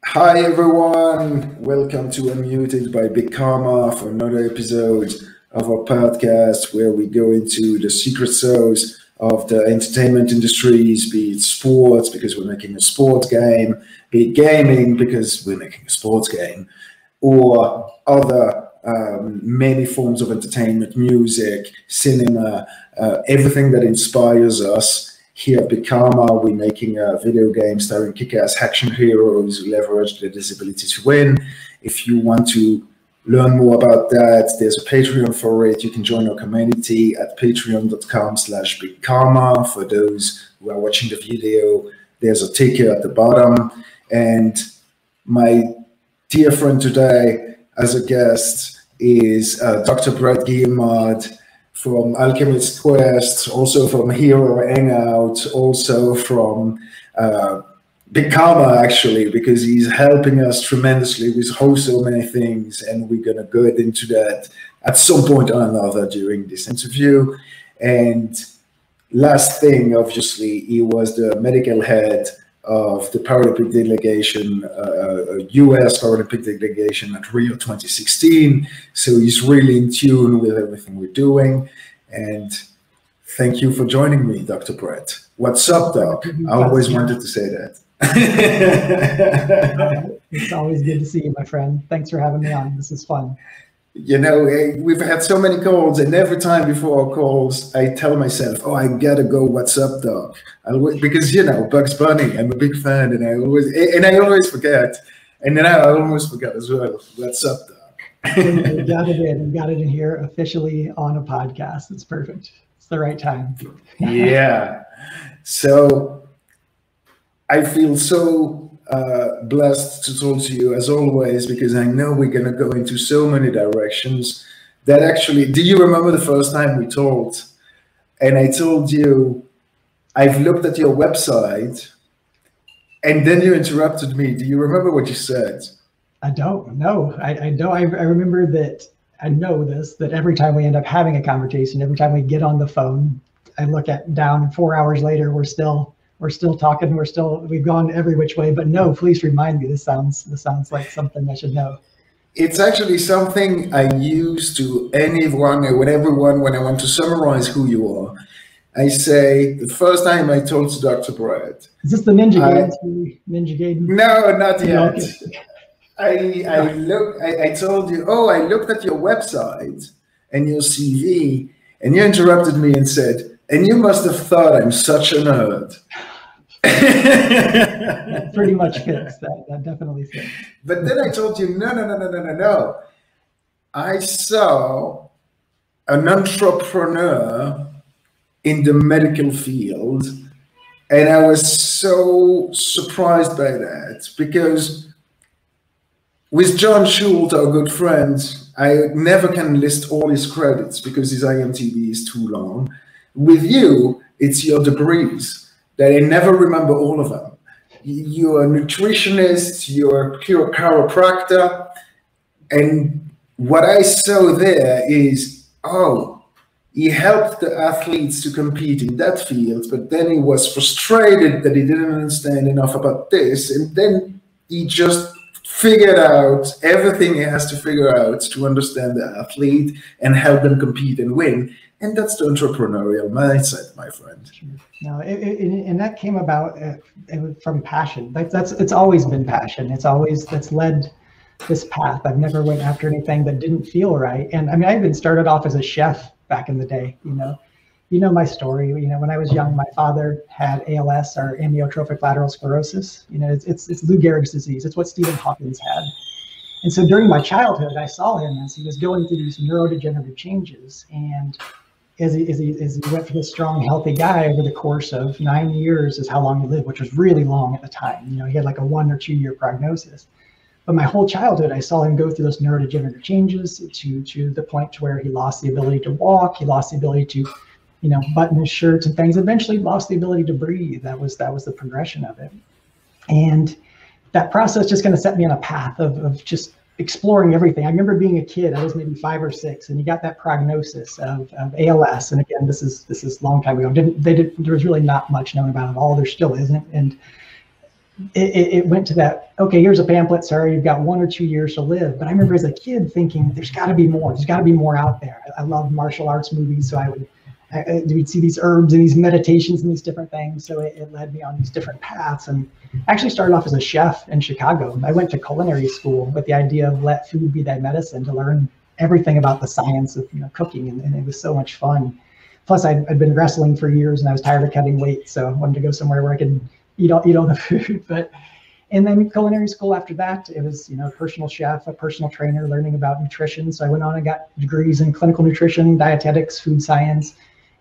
Hi everyone, welcome to Unmuted by Big Karma for another episode of our podcast where we go into the secret sauce of the entertainment industries, be it sports because we're making a sports game, be it gaming because we're making a sports game, or other many forms of entertainment, music, cinema, everything that inspires us. Here at Big Karma, we're making a video game starring kick-ass action heroes who leverage their disability to win. If you want to learn more about that, there's a Patreon for it. You can join our community at patreon.com/bigkarma. For those who are watching the video, there's a ticker at the bottom. And my dear friend today as a guest is Dr. Brett Guimard, from Alchemist Quest, also from Hero Hangout, also from Big Karma, actually, because he's helping us tremendously with so many things, and we're going to go into that at some point or another during this interview. And last thing, obviously, he was the medical head of the Paralympic delegation, US Paralympic delegation at Rio 2016. So he's really in tune with everything we're doing. And thank you for joining me, Dr. Brett. What's up, Doc? I always wanted to say that. It's always good to see you, my friend. Thanks for having me on. This is fun. You know, we've had so many calls, and every time before our calls, I tell myself, oh, I gotta go, what's up, Doc? Because, you know, Bugs Bunny, I'm a big fan, and I always forget. And then I almost forgot as well, what's up, Doc? You got it in. You got it in here officially on a podcast. It's perfect. It's the right time. Yeah. So I feel so blessed to talk to you as always, because I know we're going to go into so many directions that actually, do you remember the first time we talked and I told you I've looked at your website and then you interrupted me? Do you remember what you said? I don't know. I know. I remember that. I know this, that every time we end up having a conversation, every time we get on the phone, I look down 4 hours later, we're still talking. We've gone every which way, but no, please remind me. This sounds like something I should know. It's actually something I use to anyone or everyone when I want to summarize who you are. I say, the first time I told to Dr. Brett. Is this the Ninja Gaiden? Ninja Gaiden? No, not yet. Okay. I told you, oh, I looked at your website and your CV, and you interrupted me and said, and you must have thought I'm such a nerd. That pretty much fits. That definitely fits. But then I told you, no. I saw an entrepreneur in the medical field, and I was so surprised by that, because with John Schultz, our good friend, I never can list all his credits because his IMDb is too long. With you, it's your degrees that I never remember all of them. You're a nutritionist, you're a chiropractor, and what I saw there is, oh, he helped the athletes to compete in that field, but then he was frustrated that he didn't understand enough about this, and then he just figured out everything he has to figure out to understand the athlete and help them compete and win. And that's the entrepreneurial mindset, my friend. Sure. No, and that came about from passion. It's always been passion. That's led this path. I've never went after anything that didn't feel right. And I mean, I even started off as a chef back in the day. You know my story. You know, when I was young, my father had ALS, or amyotrophic lateral sclerosis. You know, it's Lou Gehrig's disease. It's what Stephen Hawkins had. And so during my childhood, I saw him as he was going through these neurodegenerative changes. And as he went for this strong, healthy guy, over the course of 9 years is how long he lived, which was really long at the time. You know, he had like a 1 or 2 year prognosis. But my whole childhood, I saw him go through those neurodegenerative changes to the point to where he lost the ability to walk. He lost the ability to, you know, button his shirts and things. Eventually lost the ability to breathe. That was the progression of it. And that process just kind of set me on a path of just exploring everything. I remember being a kid, I was maybe 5 or 6, and you got that prognosis of ALS. And again, this is a long time ago. There was really not much known about it all. There still isn't. And it went to that, okay, here's a pamphlet, sorry, you've got 1 or 2 years to live. But I remember as a kid thinking, there's got to be more. There's got to be more out there. I love martial arts movies, so we'd see these herbs and these meditations and these different things. So it led me on these different paths. And I actually started off as a chef in Chicago. I went to culinary school with the idea of let food be thy medicine, to learn everything about the science of cooking, and it was so much fun. Plus, I'd been wrestling for years, and I was tired of cutting weight, so I wanted to go somewhere where I could eat all the food. And then culinary school after that, it was personal chef, a personal trainer, learning about nutrition. So I went on and got degrees in clinical nutrition, dietetics, food science,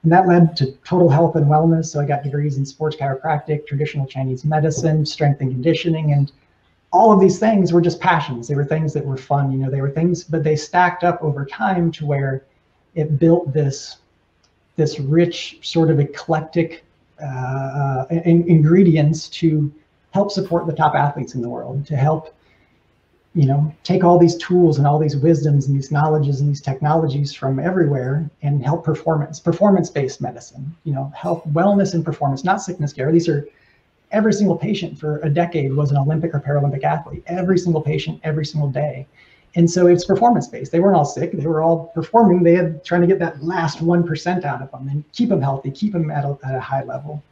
and that led to total health and wellness. So I got degrees in sports chiropractic, traditional Chinese medicine, strength and conditioning, and all of these things were just passions. They were things that were fun, they were things, but they stacked up over time to where it built this rich sort of eclectic ingredients to help support the top athletes in the world, to help take all these tools and all these wisdoms and these knowledges and these technologies from everywhere and help performance-based medicine, health, wellness, and performance, not sickness care. These are every single patient for a decade was an Olympic or Paralympic athlete, every single patient, every single day. And so it's performance-based. They weren't all sick. They were all performing. They had trying to get that last 1% out of them and keep them healthy, keep them at a high level.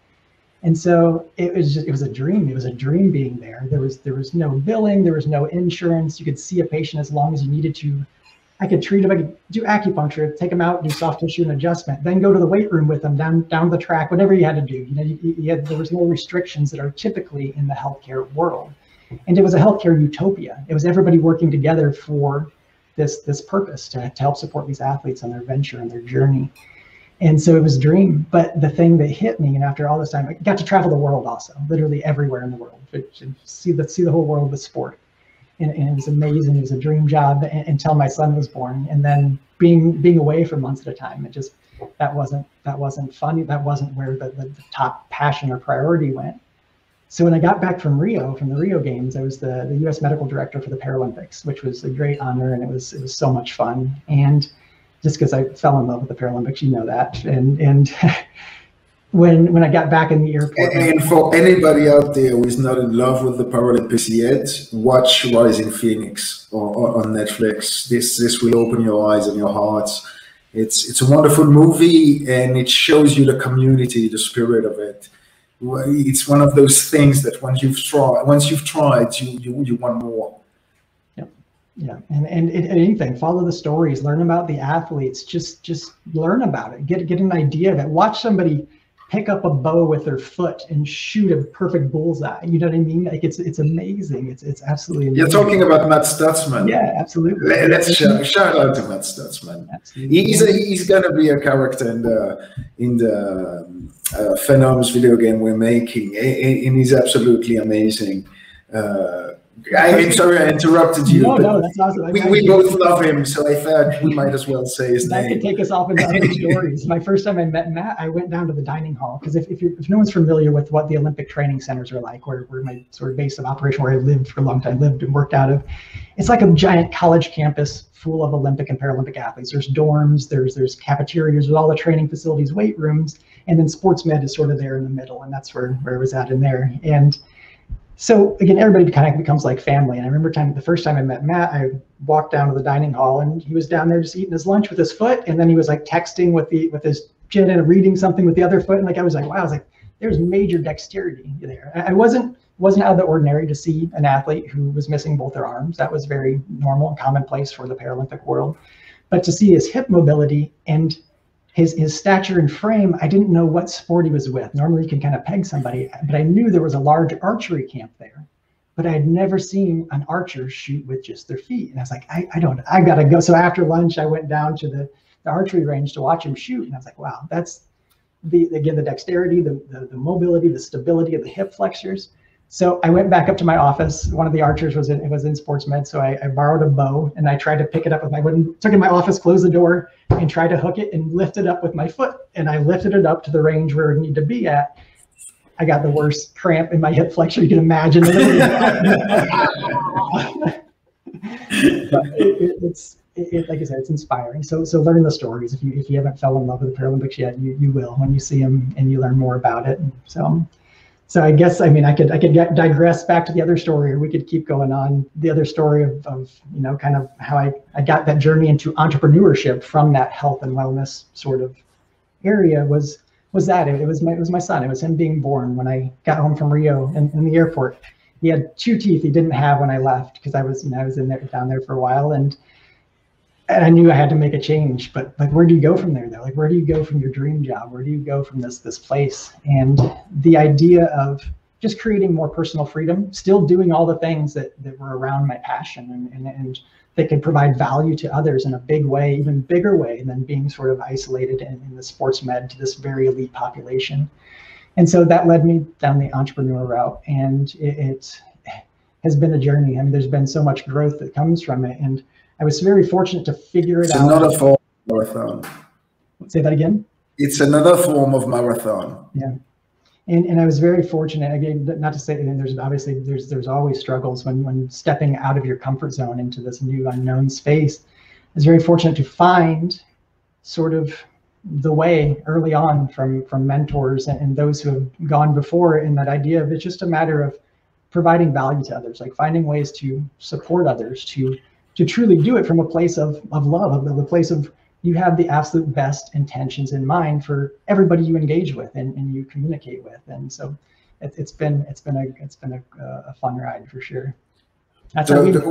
And so it was a dream. It was a dream being there. There was no billing. There was no insurance. You could see a patient as long as you needed to. I could treat them. I could do acupuncture, take them out, do soft tissue and adjustment, then go to the weight room with them down the track, whatever you had to do. There was no restrictions that are typically in the healthcare world. And it was a healthcare utopia. It was everybody working together for this purpose to help support these athletes on their venture and their journey. And so it was a dream. But the thing that hit me, and after all this time, I got to travel the world also, literally everywhere in the world, to see the whole world with sport. And it was amazing. It was a dream job until my son was born. And then being away for months at a time, that wasn't fun. That wasn't where the top passion or priority went. So when I got back from the Rio Games, I was the U.S. medical director for the Paralympics, which was a great honor, and it was so much fun. And just because I fell in love with the Paralympics, that. And when I got back in the airport. And for anybody out there who is not in love with the Paralympics yet, watch Rising Phoenix or on Netflix. This will open your eyes and your hearts. It's a wonderful movie, and it shows you the community, the spirit of it. It's one of those things that once you've tried, you want more. Yeah, and anything, follow the stories, learn about the athletes, just learn about it, get an idea of it. Watch somebody pick up a bow with their foot and shoot a perfect bullseye. You know what I mean? Like it's amazing. It's absolutely amazing. You're talking about Matt Stutzman. Yeah, absolutely. Let's shout out to Matt Stutzman. Absolutely. He's gonna be a character in the Phenoms video game we're making, and he's absolutely amazing. I'm sorry I interrupted you. No, that's awesome. We both love him, so I thought we might as well say his name. That could take us off into other stories. My first time I met Matt, I went down to the dining hall, because if no one's familiar with what the Olympic training centers are like, where my sort of base of operation, where I lived for a long time, lived and worked out of, it's like a giant college campus full of Olympic and Paralympic athletes. There's dorms, there's cafeterias with all the training facilities, weight rooms, and then sports med is sort of there in the middle, and that's where I was at in there. And so again, everybody kind of becomes like family. And I remember the first time I met Matt, I walked down to the dining hall, and he was down there just eating his lunch with his foot, and then he was like texting with his chin and reading something with the other foot. And like I was like, wow, I was like, there's major dexterity there. I wasn't out of the ordinary to see an athlete who was missing both their arms. That was very normal and commonplace for the Paralympic world. But to see his hip mobility and his stature and frame, I didn't know what sport he was with. Normally you can kind of peg somebody, but I knew there was a large archery camp there, but I had never seen an archer shoot with just their feet. And I was like, I gotta go. So after lunch, I went down to the archery range to watch him shoot. And I was like, wow, that's the dexterity, the mobility, the stability of the hip flexors. So I went back up to my office. One of the archers was in sports med, so I borrowed a bow, and I tried to pick it up with took it in my office, closed the door, and tried to hook it and lift it up with my foot. And I lifted it up to the range where it needed to be at. I got the worst cramp in my hip flexor you can imagine. But like I said, it's inspiring. So learn the stories. If you haven't fell in love with the Paralympics yet, you will when you see them and you learn more about it. So So I guess, I mean, I could digress back to the other story, or we could keep going on. The other story of you know, kind of how I got that journey into entrepreneurship from that health and wellness sort of area was that it was my son. It was him being born when I got home from Rio in the airport. He had 2 teeth he didn't have when I left, because I was down there for a while, and I knew I had to make a change. But like, where do you go from there though? Like, where do you go from your dream job? Where do you go from this place? And the idea of just creating more personal freedom, still doing all the things that were around my passion and that could provide value to others in a big way, even bigger way than being sort of isolated in the sports med to this very elite population. And so that led me down the entrepreneur route, and it has been a journey. I mean, there's been so much growth that comes from it, and I was very fortunate to figure it out. It's another form of marathon. Say that again? It's another form of marathon. Yeah. And I was very fortunate, again, not to say, and there's obviously, there's always struggles when stepping out of your comfort zone into this new unknown space. I was very fortunate to find sort of the way early on from mentors and those who have gone before, in that idea of it's just a matter of providing value to others, like finding ways to support others, to truly do it from a place of love, of a place of, you have the absolute best intentions in mind for everybody you engage with and you communicate with. And so it's been a fun ride for sure. That's the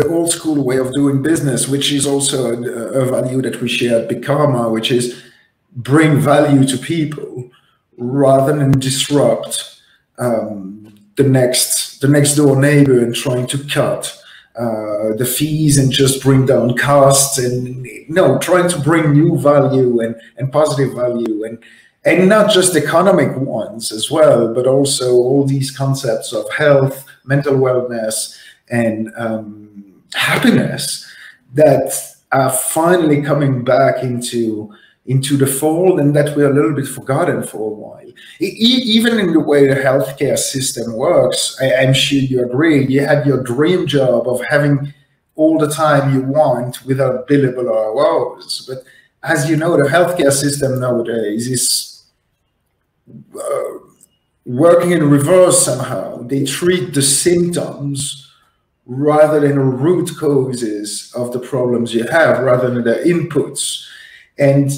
old school way of doing business, which is also a value that we share at Big Karma, which is bring value to people rather than disrupt the next door neighbor and trying to cut the fees and just bring down costs, and trying to bring new value and positive value, and not just economic ones as well, but also all these concepts of health, mental wellness, and happiness that are finally coming back into the fold, and that we're a little bit forgotten for a while. Even in the way the healthcare system works, I'm sure you agree, you had your dream job of having all the time you want without billable hours. But as you know, the healthcare system nowadays is working in reverse somehow. They treat the symptoms rather than the root causes of the problems you have, rather than the inputs. And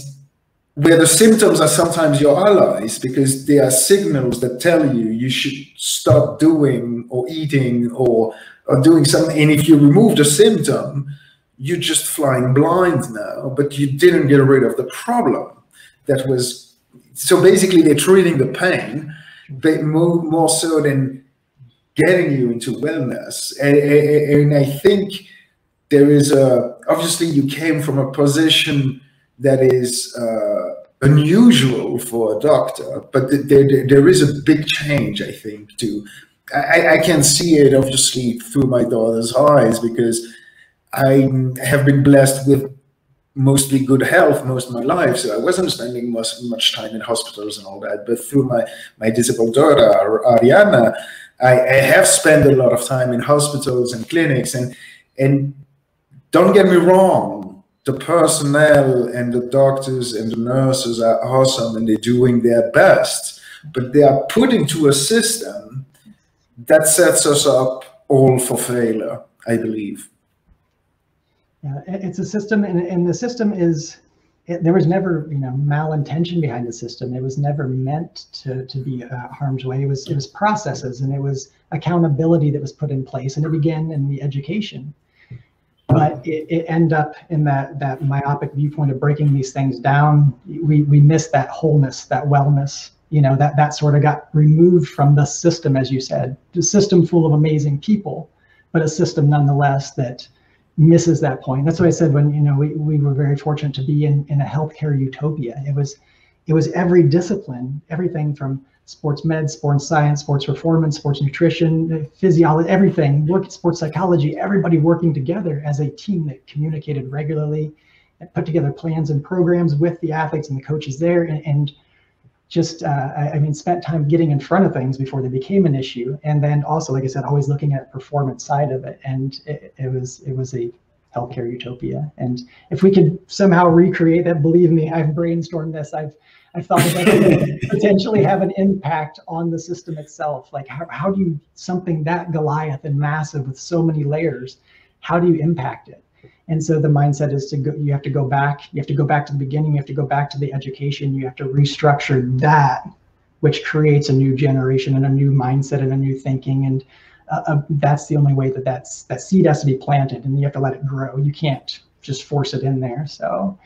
where the symptoms are sometimes your allies, because they are signals that tell you should stop doing or eating or doing something. And if you remove the symptom, you're just flying blind now, but you didn't get rid of the problem. So basically they're treating the pain, but more so than getting you into wellness. And I think there is obviously you came from a position that is unusual for a doctor, but there is a big change, I think, too. I can see it obviously through my daughter's eyes, because I have been blessed with mostly good health most of my life, so I wasn't spending much time in hospitals and all that. But through my disabled daughter, Ariana, I have spent a lot of time in hospitals and clinics, and don't get me wrong, the personnel and the doctors and the nurses are awesome and they're doing their best, but they are put into a system that sets us up all for failure, I believe. Yeah, it's a system, and the system is, there was never malintention behind the system. It was never meant to be harm's way. It was processes, and it was accountability that was put in place, and it began in the education. But it ended up in that myopic viewpoint of breaking these things down. We missed that wholeness, that wellness, that sort of got removed from the system, as you said. The system full of amazing people, but a system nonetheless that misses that point. That's what I said when we were very fortunate to be in a healthcare utopia. It was every discipline, everything from sports med, sports science, sports performance, sports nutrition, physiology, everything, sports psychology, everybody working together as a team that communicated regularly and put together plans and programs with the athletes and the coaches there, and just, spent time getting in front of things before they became an issue. And then also, like I said, always looking at the performance side of it. And it was a healthcare utopia. And if we could somehow recreate that, believe me, I've brainstormed this. I've I thought that could potentially have an impact on the system itself. Like how do you, something that Goliath and massive with so many layers, how do you impact it? And so the mindset is to go, you have to go back to the beginning, you have to go back to the education, you have to restructure that, which creates a new generation and a new mindset and a new thinking. And that's the only way that seed has to be planted, and you have to let it grow. You can't just force it in there. So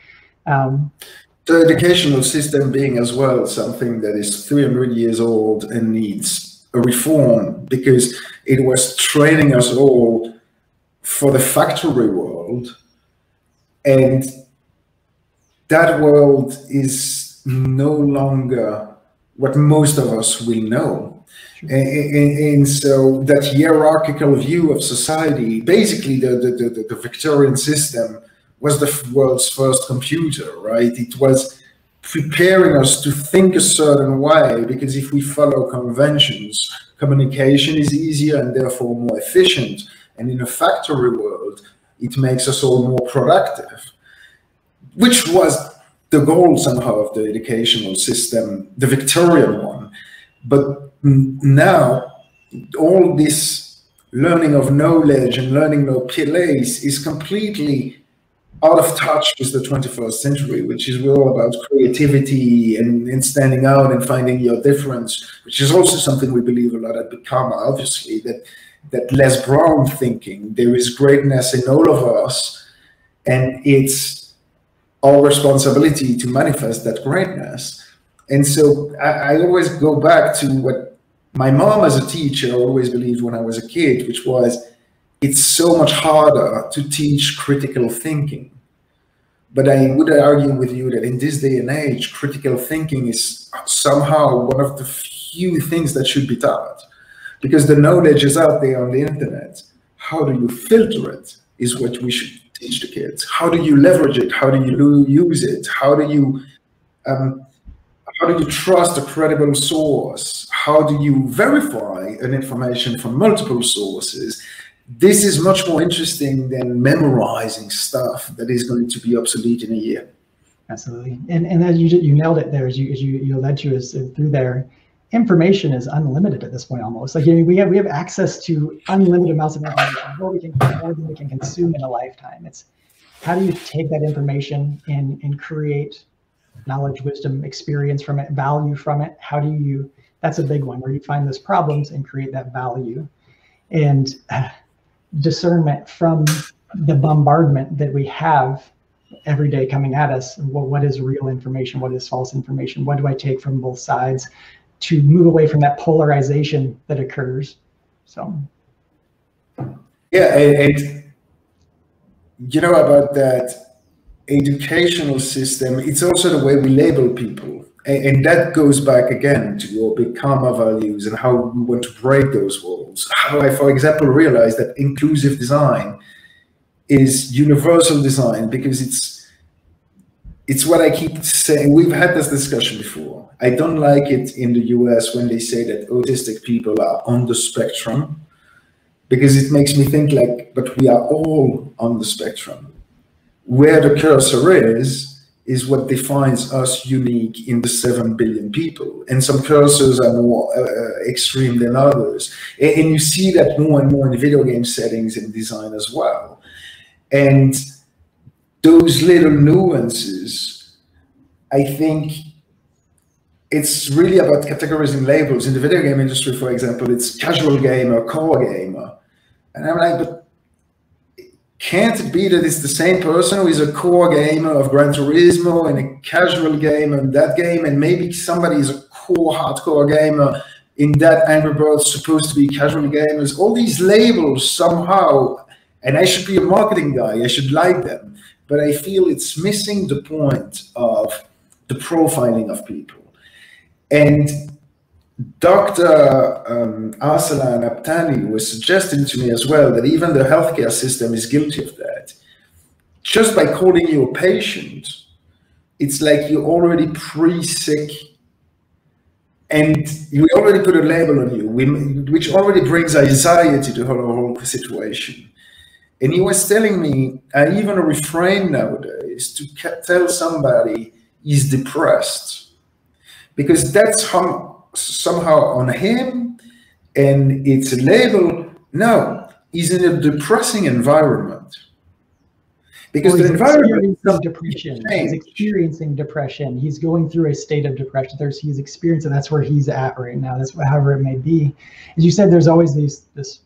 the educational system being as well something that is 300 years old and needs a reform, because it was training us all for the factory world, and that world is no longer what most of us will know. And so that hierarchical view of society, basically the Victorian system was the world's first computer, right? It was preparing us to think a certain way, because if we follow conventions, communication is easier and therefore more efficient. And in a factory world, it makes us all more productive, which was the goal somehow of the educational system, the Victorian one. But now all this learning of knowledge and learning no place is completely out of touch with the 21st century, which is all about creativity and standing out and finding your difference, which is also something we believe a lot at Become, obviously, that Les Brown thinking, there is greatness in all of us, and it's our responsibility to manifest that greatness. And so I always go back to what my mom as a teacher always believed when I was a kid, which was, it's so much harder to teach critical thinking. But I would argue with you that in this day and age, critical thinking is somehow one of the few things that should be taught, because the knowledge is out there on the internet. How do you filter it is what we should teach the kids. How do you leverage it? How do you use it? How do you trust a credible source? How do you verify an information from multiple sources? This is much more interesting than memorizing stuff that is going to be obsolete in a year. Absolutely. And as you nailed it there, as you led to us through there, information is unlimited at this point almost. Like, we have access to unlimited amounts of information, more than we can consume in a lifetime. It's how do you take that information and create knowledge, wisdom, experience from it, value from it? How do you, that's a big one, where you find those problems and create that value. And discernment from the bombardment that we have every day coming at us. What is real information? What is false information? What do I take from both sides to move away from that polarization that occurs? So yeah, and you know, about that educational system, it's also the way we label people. And that goes back again to your Become values and how we want to break those walls. How I, for example, realized that inclusive design is universal design, because it's what I keep saying. We've had this discussion before. I don't like it in the US when they say that autistic people are on the spectrum, because it makes me think like, but we are all on the spectrum. Where the cursor is what defines us unique in the 7 billion people. And some cursors are more extreme than others. And you see that more and more in video game settings and design as well. And those little nuances, I think it's really about categorizing labels. In the video game industry, for example, it's casual gamer, core gamer. And I'm like, but can't it be that it's the same person who is a core gamer of Gran Turismo and a casual gamer in that game, and maybe somebody is a core hardcore gamer in that Angry Birds supposed to be casual gamers? All these labels somehow, and I should be a marketing guy, I should like them, but I feel it's missing the point of the profiling of people. And Dr. Arsalan Aptani was suggesting to me as well that even the healthcare system is guilty of that. Just by calling you a patient, it's like you're already pre-sick, and we already put a label on you, which already brings anxiety to the whole situation. And he was telling me, I even refrain nowadays to tell somebody he's depressed, because that's somehow on him, and it's a label. No, he's in a depressing environment. Because the environment is depression. He's experiencing depression. He's going through a state of depression. He's experiencing, that's where he's at right now. That's however it may be. As you said, there's always this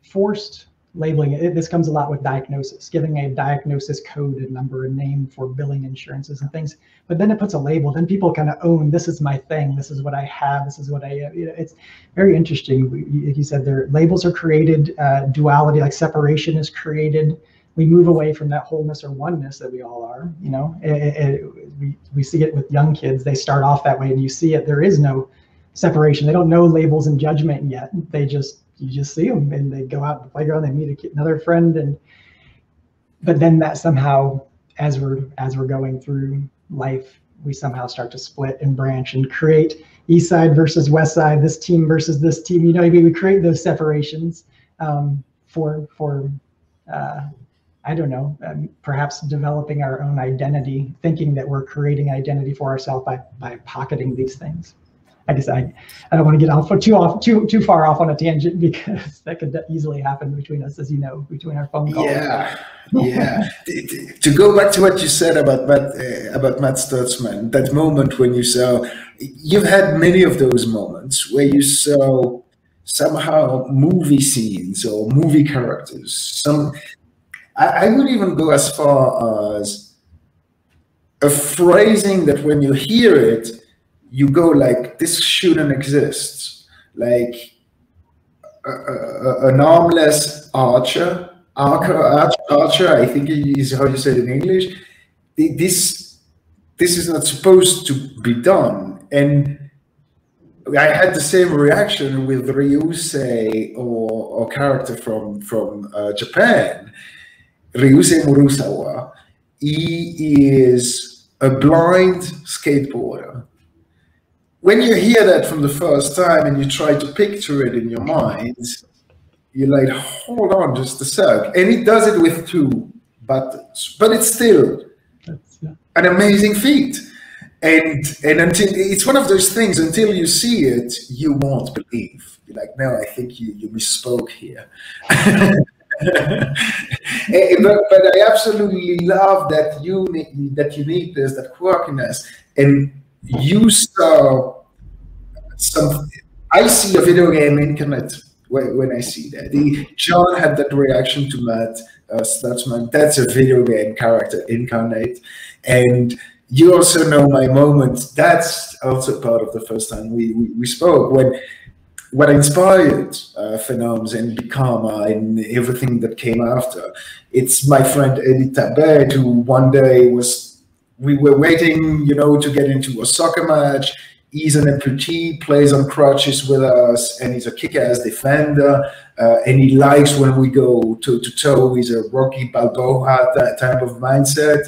forced labeling. This comes a lot with diagnosis, giving a diagnosis code, a number, a name for billing insurances and things. But then it puts a label. Then people kind of own, this is my thing. This is what I have. This is what I, it's very interesting. He said their labels are created, duality, like separation is created. We move away from that wholeness or oneness that we all are. We see it with young kids. They start off that way, and you see it. There is no separation. They don't know labels and judgment yet. You just see them, and they go out to the playground. They meet another friend, but then that somehow, as we're going through life, we somehow start to split and branch and create East Side versus West Side, this team versus this team. We create those separations for I don't know, perhaps developing our own identity, thinking that we're creating identity for ourselves by pocketing these things. I guess I don't want to get too far off on a tangent, because that could easily happen between us, as you know, between our phone calls. Yeah. To go back to what you said about Matt Stutzman, that moment when you saw, you've had many of those moments where you saw somehow movie scenes or movie characters. I would even go as far as a phrasing that when you hear it, you go like, this shouldn't exist. Like an armless archer, I think is how you say it in English. This is not supposed to be done. And I had the same reaction with Ryusei or character from Japan. Ryusei Murusawa. He is a blind skateboarder. When you hear that from the first time and you try to picture it in your mind, you're like, hold on just a sec. And he does it with 2 buttons, but it's still an amazing feat. And until it's one of those things, until you see it, you won't believe. You're like, no, I think you misspoke here. But I absolutely love that uniqueness, that quirkiness, and you saw something. I see a video game incarnate when I see that. John had that reaction to Matt Stutzman. That's a video game character incarnate, and you also know my moment. That's also part of the first time we spoke, when what inspired Phenoms and Bikama and everything that came after. It's my friend Eddie Tabet, who one day we were waiting, to get into a soccer match. He's an amputee, plays on crutches with us, and he's a kick-ass defender. And he likes when we go toe-to-toe. He's a Rocky Balboa, that type of mindset.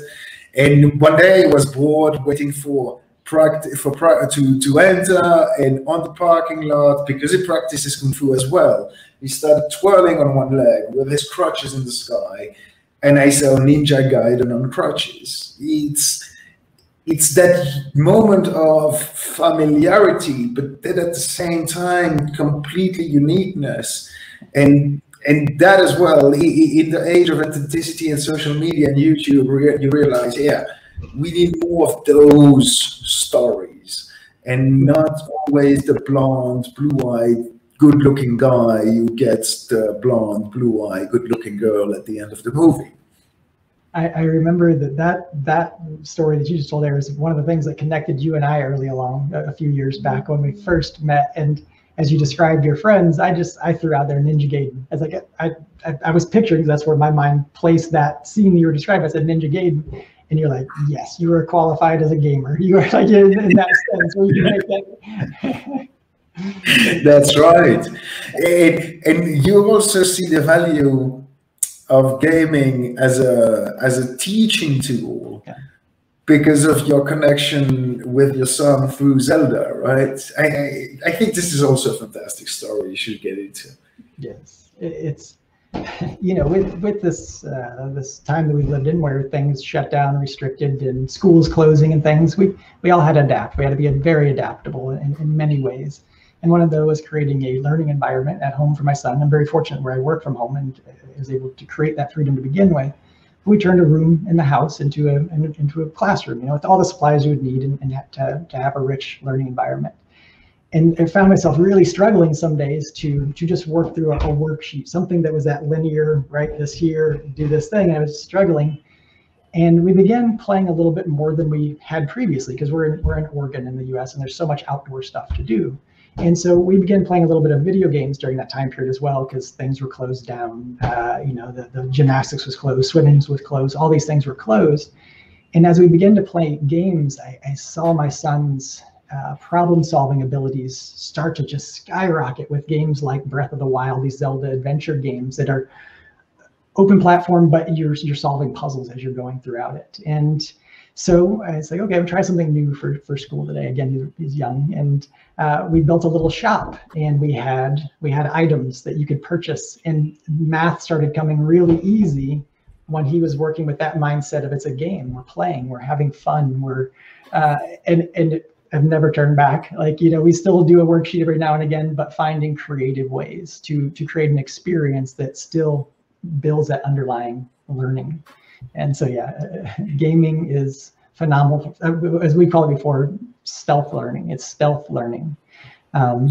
And one day he was bored, waiting to enter, and on the parking lot, because he practices Kung Fu as well, he started twirling on one leg with his crutches in the sky, and I saw Ninja Gaiden on crutches. It's that moment of familiarity, but then at the same time, completely uniqueness. And that as well, in the age of authenticity and social media and YouTube, you realize, we need more of those stories, and not always the blonde, blue-eyed, good-looking guy who gets the blonde, blue-eyed, good-looking girl at the end of the movie. I remember that story that you just told there is one of the things that connected you and I early along a few years back when we first met. And as you described your friends, I threw out there Ninja Gaiden. As I was picturing, that's where my mind placed that scene you were describing. I said Ninja Gaiden. And you're like, yes, you were qualified as a gamer. You were like in that sense where you make that. That's right. And you also see the value of gaming as a teaching tool, because of your connection with your son through Zelda, right? I think this is also a fantastic story you should get into. Yes, it's you know, with this this time that we've lived in, where things shut down, restricted, and schools closing and things, we all had to adapt. We had to be very adaptable in many ways. And one of those was creating a learning environment at home for my son. I'm very fortunate where I work from home and was able to create that freedom to begin with. We turned a room in the house into a classroom, you know, with all the supplies you would need and to have a rich learning environment. And I found myself really struggling some days to just work through a worksheet, something that was that linear, write this here, do this thing. I was struggling. And we began playing a little bit more than we had previously, because we're in Oregon in the US, and there's so much outdoor stuff to do. And so we began playing a little bit of video games during that time period as well, because things were closed down. You know, the gymnastics was closed, swimming was closed, all these things were closed. And as we began to play games, I saw my son's problem-solving abilities start to just skyrocket with games like Breath of the Wild, these Zelda adventure games that are open platform, but you're solving puzzles as you're going throughout it. And so I was like, okay, I'll try something new for school today. Again, he's young, and we built a little shop, and we had items that you could purchase, and math started coming really easy when he was working with that mindset of, it's a game, we're playing, we're having fun, we're and I've never turned back. Like, you know, we still do a worksheet every now and again, but finding creative ways to create an experience that still builds that underlying learning. And so, yeah, gaming is phenomenal. As we called it before, stealth learning. It's stealth learning.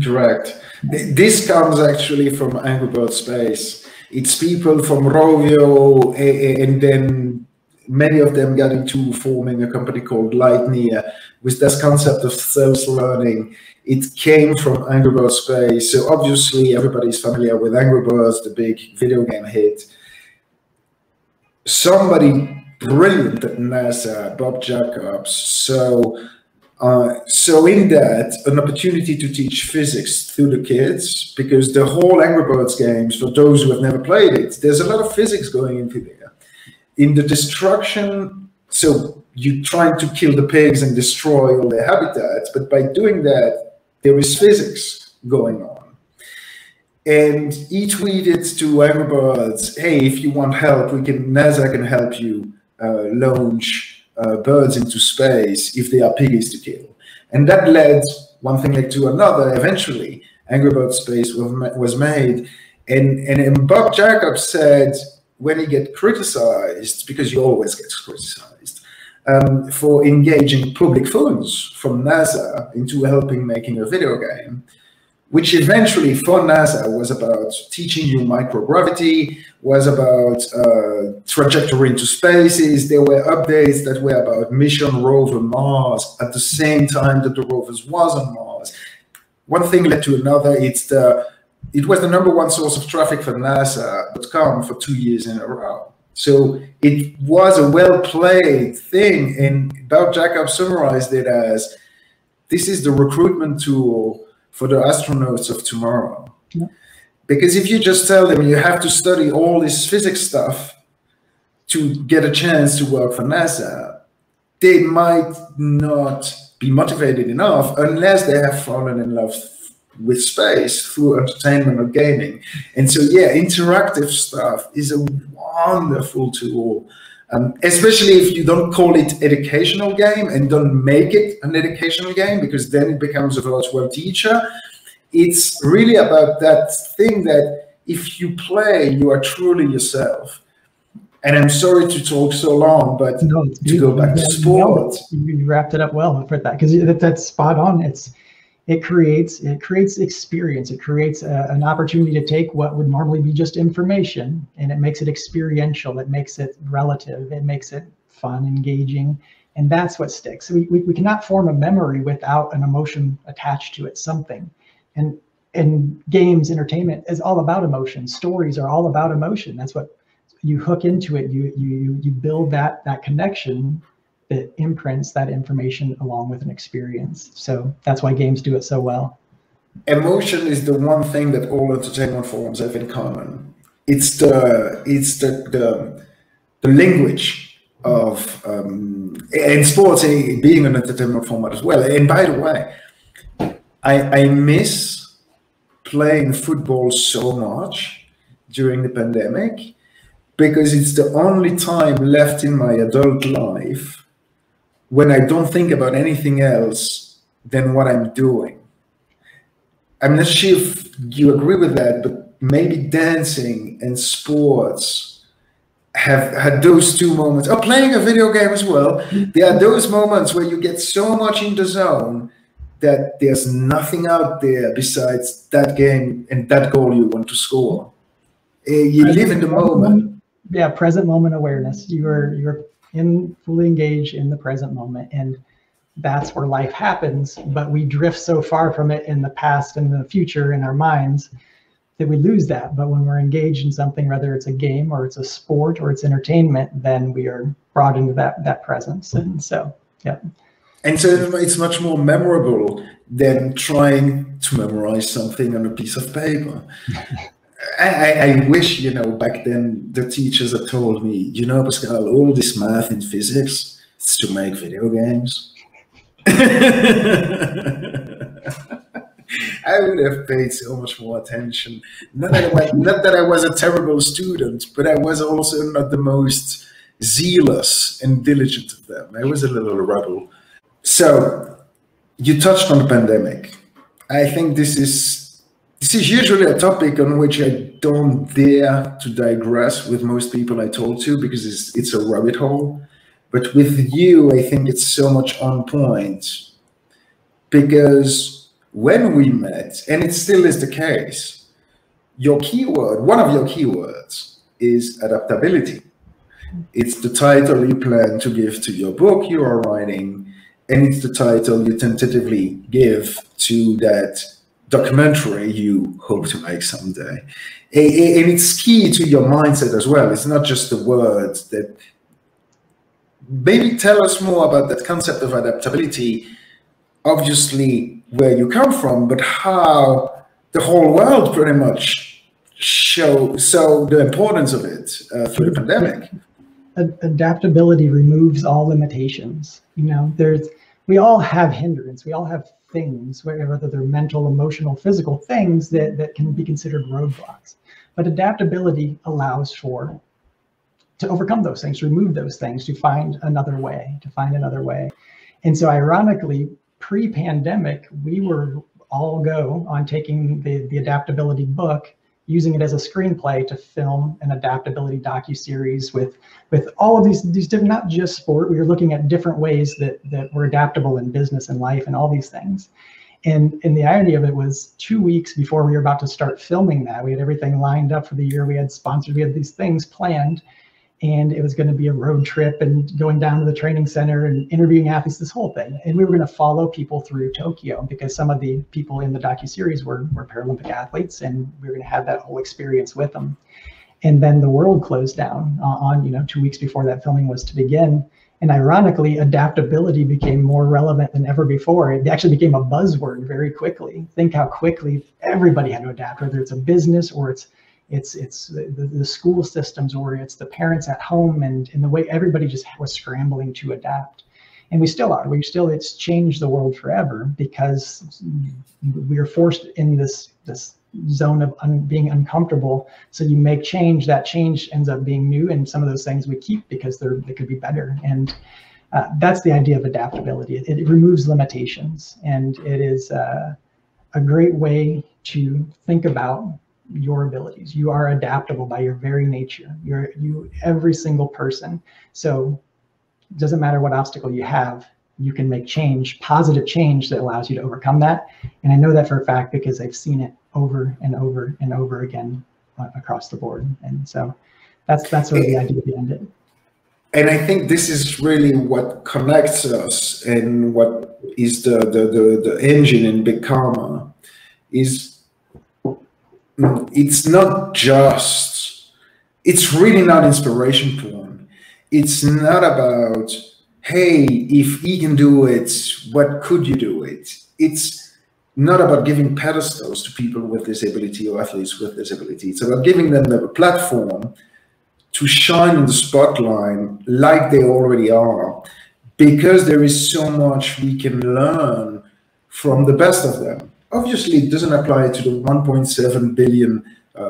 Correct. This comes actually from Angry Birds Space. It's people from Rovio, and then many of them got into forming a company called Lightyear with this concept of self-learning. It came from Angry Birds Space. So obviously everybody's familiar with Angry Birds, the big video game hit. Somebody brilliant at NASA, Bob Jacobs. So in that, an opportunity to teach physics to the kids, because the whole Angry Birds games, for those who have never played it, there's a lot of physics going into there. In the destruction, so you're trying to kill the pigs and destroy all their habitats, but by doing that, there is physics going on. And he tweeted to Angry Birds, hey, if you want help, NASA can help you launch birds into space if they are piggies to kill. And that led one thing led to another. Eventually, Angry Birds Space was made. And Bob Jacobs said, when he gets criticized, because he always gets criticized, for engaging public funds from NASA into helping making a video game, which eventually for NASA was about teaching you microgravity, was about trajectory into spaces. There were updates that were about mission rover Mars at the same time that the rovers was on Mars. One thing led to another. It was the #1 source of traffic for NASA.com for 2 years in a row. So it was a well-played thing, and Bob Jacobs summarized it as, this is the recruitment tool for the astronauts of tomorrow. Yeah. Because if you just tell them you have to study all this physics stuff to get a chance to work for NASA, they might not be motivated enough unless they have fallen in love with space through entertainment or gaming. And so, yeah, interactive stuff is a wonderful tool, especially if you don't call it educational game and don't make it an educational game, because then it becomes a virtual teacher. It's really about that thing that if you play, you are truly yourself. And I'm sorry to talk so long, but to go back to sport. You wrapped it up well for that, because that's spot on. It creates experience. It creates an opportunity to take what would normally be just information, and it makes it experiential. It makes it relative. It makes it fun, engaging, and that's what sticks. We cannot form a memory without an emotion attached to it, something. And games, entertainment is all about emotion. Stories are all about emotion. That's what you hook into it. You build that connection that imprints that information along with an experience. So that's why games do it so well. Emotion is the one thing that all entertainment forms have in common. It's the language of and sports being an entertainment format as well. And by the way, I miss playing football so much during the pandemic, because it's the only time left in my adult life when I don't think about anything else than what I'm doing. I'm not sure if you agree with that, but maybe dancing and sports have had those two moments, or playing a video game as well. There are those moments where you get so much in the zone that there's nothing out there besides that game and that goal you want to score. You live in the moment. Yeah, present moment awareness. You're fully engaged in the present moment, and that's where life happens. But we drift so far from it in the past and the future in our minds that we lose that. But when we're engaged in something, whether it's a game or it's a sport or it's entertainment, then we are brought into that presence. And so, yeah. And so it's much more memorable than trying to memorize something on a piece of paper. I wish, you know, back then the teachers had told me, you know, Pascal, all this math and physics is to make video games. I would have paid so much more attention. Not that I was a terrible student, but I was also not the most zealous and diligent of them. I was a little rebel. So you touched on the pandemic. I think this is usually a topic on which I don't dare to digress with most people I talk to, because it's a rabbit hole. But with you, I think it's so much on point, because when we met, and it still is the case, your keyword, one of your keywords is adaptability. It's the title you plan to give to your book you are writing, and it's the title you tentatively give to that documentary you hope to make someday. And it's key to your mindset as well. It's not just the words. That maybe tell us more about that concept of adaptability, obviously where you come from, but how the whole world pretty much so the importance of it through the pandemic. Adaptability removes all limitations. You know, we all have hindrance. We all have things, whether they're mental, emotional, physical things that can be considered roadblocks. But adaptability allows to overcome those things, to remove those things, to find another way, And so ironically, pre-pandemic, we were all go on taking the adaptability book, using it as a screenplay to film an adaptability docuseries with all of these different, not just sport. We were looking at different ways that were adaptable in business and life and all these things. And the irony of it was 2 weeks before we were about to start filming that, we had everything lined up for the year. We had sponsors, we had these things planned, and it was going to be a road trip and going down to the training center and interviewing athletes, this whole thing. And we were going to follow people through Tokyo, because some of the people in the docuseries were Paralympic athletes, and we were going to have that whole experience with them. And then the world closed down on 2 weeks before that filming was to begin. And ironically, adaptability became more relevant than ever before. It actually became a buzzword very quickly. Think how quickly everybody had to adapt, whether it's a business or it's the school systems, or it's the parents at home, and in the way everybody just was scrambling to adapt. And we still are. It's changed the world forever, because we are forced in this zone of being uncomfortable. So you make change, that change ends up being new, and some of those things we keep because they could be better. And that's the idea of adaptability. It removes limitations, and it is a great way to think about your abilities. You are adaptable by your very nature. Every single person. So it doesn't matter what obstacle you have, you can make change, positive change that allows you to overcome that. And I know that for a fact because I've seen it over and over and over again across the board. And so that's sort of the idea behind it. And I think this is really what connects us, and what is the engine in Big Karma is, it's really not inspiration porn. It's not about, hey, if he can do it, what could you do it? It's not about giving pedestals to people with disability or athletes with disability. It's about giving them a platform to shine in the spotlight like they already are, because there is so much we can learn from the best of them. Obviously, it doesn't apply to the 1.7 billion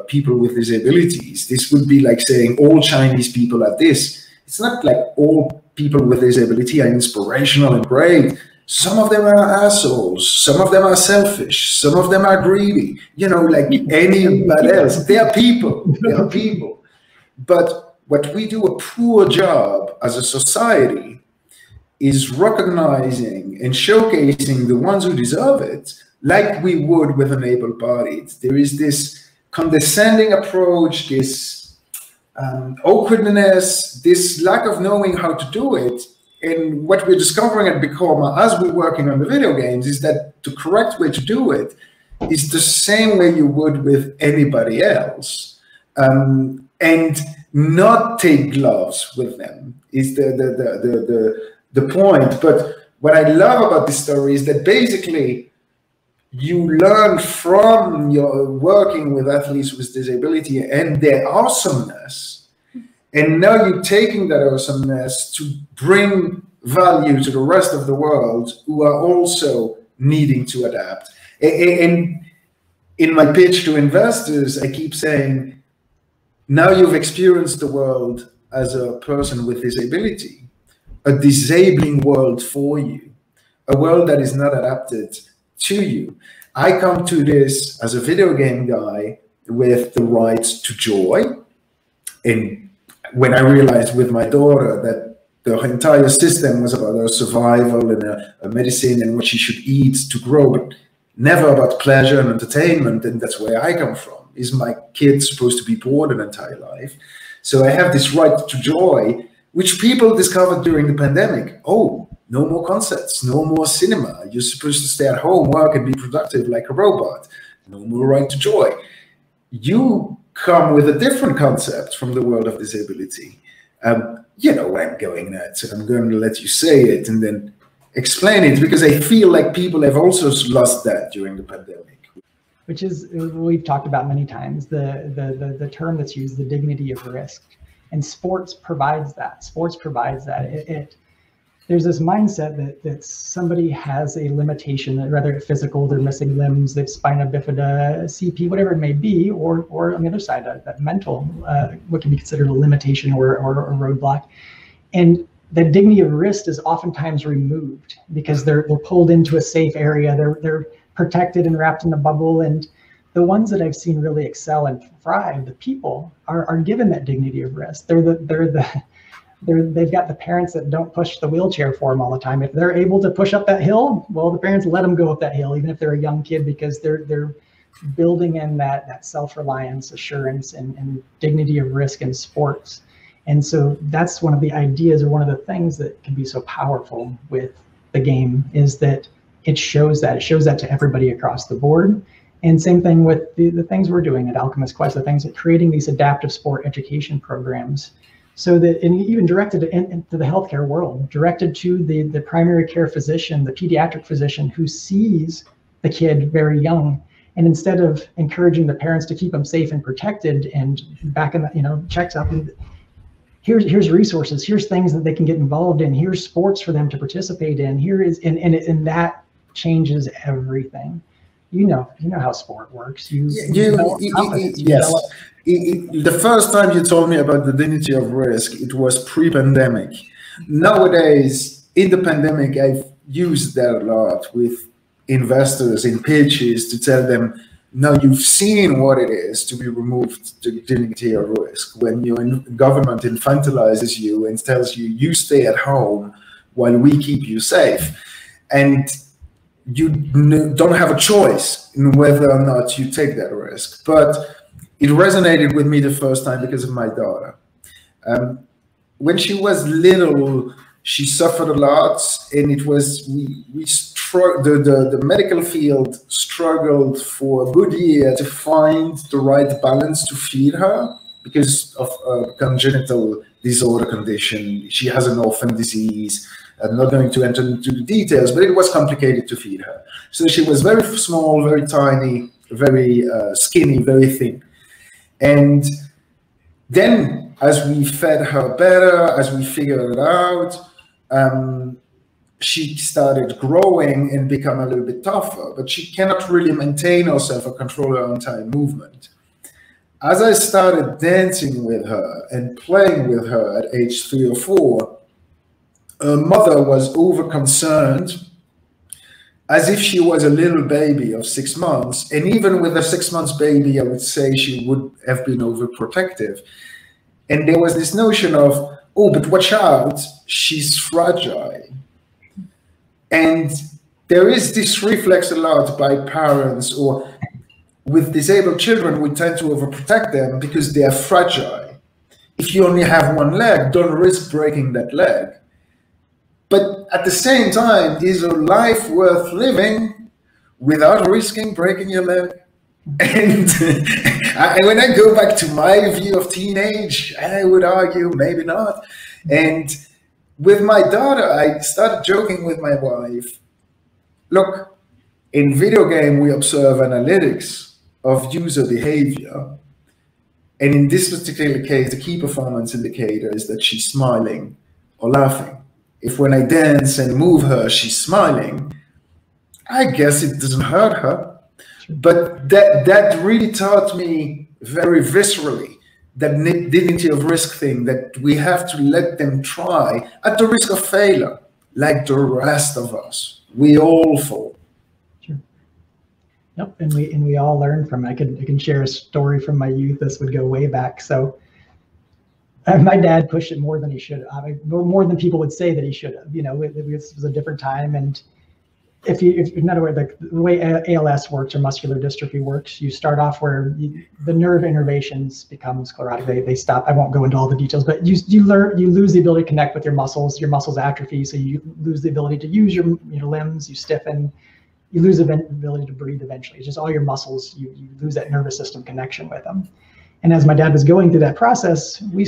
people with disabilities. This would be like saying all Chinese people are this. It's not like all people with disability are inspirational and great. Some of them are assholes. Some of them are selfish. Some of them are greedy. You know, like anybody else. They are people. They are people. But what we do a poor job as a society is recognizing and showcasing the ones who deserve it, like we would with an able-bodied. There is this condescending approach, this awkwardness, this lack of knowing how to do it. And what we're discovering at Guimard as we're working on the video games is that the correct way to do it is the same way you would with anybody else. And not take gloves with them is the point. But what I love about this story is that basically you learn from your working with athletes with disability and their awesomeness. And now you're taking that awesomeness to bring value to the rest of the world who are also needing to adapt. And in my pitch to investors, I keep saying, now you've experienced the world as a person with disability, a disabling world for you, a world that is not adapted to you. I come to this as a video game guy with the right to joy. And when I realized with my daughter that the entire system was about her survival and a medicine and what she should eat to grow, but never about pleasure and entertainment, and that's where I come from. Is my kid supposed to be bored an entire life? So I have this right to joy, which people discovered during the pandemic. Oh, no more concerts, no more cinema. You're supposed to stay at home, work, and be productive like a robot. No more right to joy. You come with a different concept from the world of disability. You know where I'm going at, so I'm going to let you say it and then explain it, because I feel like people have also lost that during the pandemic. Which is, we've talked about many times, the term that's used, the dignity of risk. And sports provides that. Sports provides that. There's this mindset that somebody has a limitation, whether it's physical, they're missing limbs, they've spina bifida, CP, whatever it may be, or on the other side, that mental, what can be considered a limitation or a roadblock. And the dignity of risk is oftentimes removed because they're pulled into a safe area. They're protected and wrapped in a bubble. And the ones that I've seen really excel and thrive, the people are given that dignity of risk. They've got the parents that don't push the wheelchair for them all the time. If they're able to push up that hill, well, the parents let them go up that hill, even if they're a young kid, because they're building in that self-reliance, assurance, and dignity of risk in sports. And so that's one of the ideas, or one of the things that can be so powerful with the game, is that it shows that to everybody across the board. And same thing with the things we're doing at Alchemist Quest, the things that creating these adaptive sport education programs, so that, and even directed to the healthcare world, directed to the primary care physician, the pediatric physician who sees the kid very young. And instead of encouraging the parents to keep them safe and protected and back in the, checks up, here's resources, here's things that they can get involved in, here's sports for them to participate in, and that changes everything. You know how sport works. Yes. The first time you told me about the dignity of risk, it was pre-pandemic. Nowadays, in the pandemic, I've used that a lot with investors in pitches to tell them, no, you've seen what it is to be removed the dignity of risk. When your government infantilizes you and tells you, you stay at home while we keep you safe. And you don't have a choice in whether or not you take that risk. But it resonated with me the first time because of my daughter. When she was little, she suffered a lot, and it was the medical field struggled for a good year to find the right balance to feed her because of a congenital disorder condition. She has an orphan disease. I'm not going to enter into the details, but it was complicated to feed her. So she was very small, very tiny, very skinny, very thin. And then as we fed her better, as we figured it out, she started growing and become a little bit tougher, but she cannot really maintain herself or control her entire movement. as I started dancing with her and playing with her at age 3 or 4, her mother was over concerned, as if she was a little baby of 6 months. And even with a 6 months baby, I would say she would have been overprotective. And there was this notion of, oh, but watch out, she's fragile. And there is this reflex a lot by parents, or with disabled children, we tend to overprotect them because they are fragile. If you only have one leg, don't risk breaking that leg. But at the same time, is a life worth living without risking breaking your leg? And when I go back to my view of teenage, I would argue maybe not. And with my daughter, I started joking with my wife. Look, in video game, we observe analytics of user behavior. And in this particular case, the key performance indicator is that she's smiling or laughing. If when I dance and move her, she's smiling, I guess it doesn't hurt her. But that really taught me very viscerally that dignity of risk thing, that we have to let them try at the risk of failure, like the rest of us. We all fall. Sure. Yep, and we all learn from it. I can share a story from my youth. This would go way back. So my dad pushed it more than he should have. More than people would say that he should have. You know, it was a different time. And if in other words, like the way ALS works or muscular dystrophy works, you start off where the nerve innervations become sclerotic. They stop. I won't go into all the details, but you lose the ability to connect with your muscles. Your muscles atrophy, so you lose the ability to use your limbs. You stiffen. You lose the ability to breathe eventually. It's just all your muscles. You lose that nervous system connection with them. And as my dad was going through that process, we